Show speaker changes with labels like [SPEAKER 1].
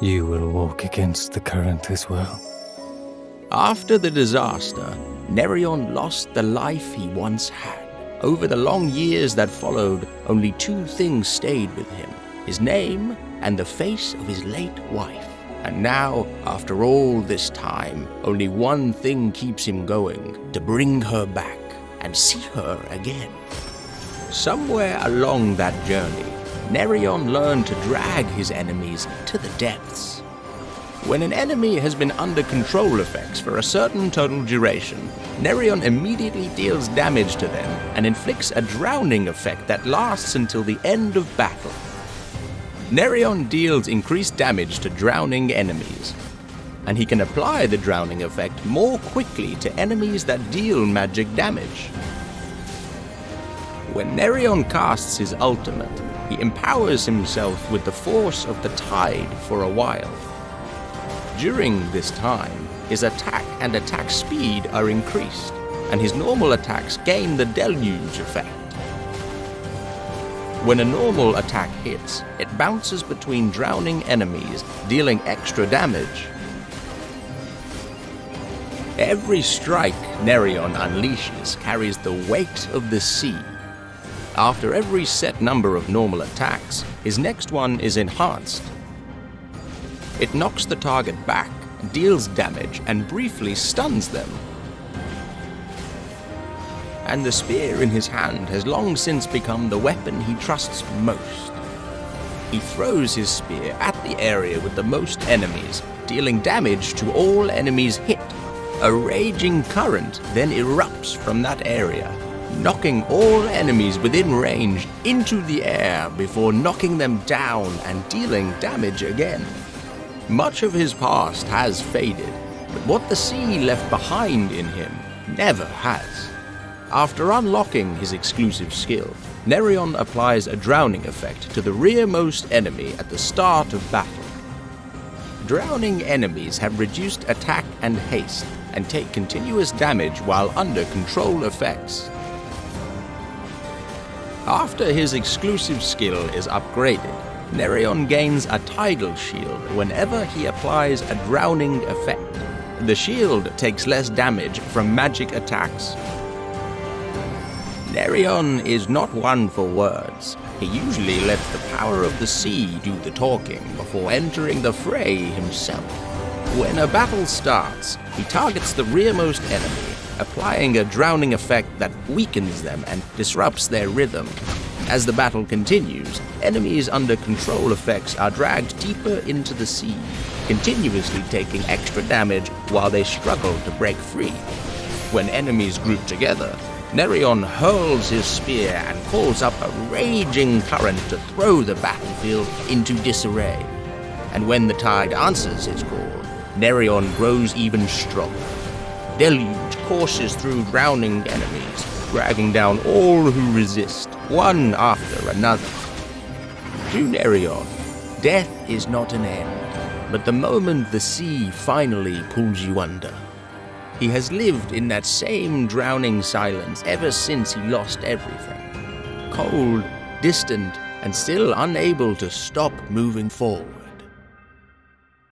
[SPEAKER 1] You will walk against the current as well.
[SPEAKER 2] After the disaster, Nerion lost the life he once had. Over the long years that followed, only two things stayed with him: his name and the face of his late wife. And now, after all this time, only one thing keeps him going: to bring her back and see her again. Somewhere along that journey, Nerion learned to drag his enemies to the depths. When an enemy has been under control effects for a certain total duration, Nerion immediately deals damage to them and inflicts a drowning effect that lasts until the end of battle. Nerion deals increased damage to drowning enemies, and he can apply the drowning effect more quickly to enemies that deal magic damage. When Nerion casts his ultimate, he empowers himself with the force of the tide for a while. During this time, his attack and attack speed are increased, and his normal attacks gain the deluge effect. When a normal attack hits, it bounces between drowning enemies, dealing extra damage. Every strike Nerion unleashes carries the weight of the sea. After every set number of normal attacks, his next one is enhanced. It knocks the target back, deals damage, and briefly stuns them. And the spear in his hand has long since become the weapon he trusts most. He throws his spear at the area with the most enemies, dealing damage to all enemies hit. A raging current then erupts from that area, knocking all enemies within range into the air before knocking them down and dealing damage again. Much of his past has faded, but what the sea left behind in him never has. After unlocking his exclusive skill, Nerion applies a drowning effect to the rearmost enemy at the start of battle. Drowning enemies have reduced attack and haste, and take continuous damage while under control effects. After his exclusive skill is upgraded, Nerion gains a tidal shield whenever he applies a drowning effect. The shield takes less damage from magic attacks. Nerion is not one for words. He usually lets the power of the sea do the talking before entering the fray himself. When a battle starts, he targets the rearmost enemy, applying a drowning effect that weakens them and disrupts their rhythm. As the battle continues, enemies under control effects are dragged deeper into the sea, continuously taking extra damage while they struggle to break free. When enemies group together, Nerion hurls his spear and calls up a raging current to throw the battlefield into disarray. And when the tide answers his call, Nerion grows even stronger. Deluge courses through drowning enemies, dragging down all who resist, one after another. To Nerion, death is not an end, but the moment the sea finally pulls you under. He has lived in that same drowning silence ever since he lost everything. Cold, distant, and still unable to stop moving forward.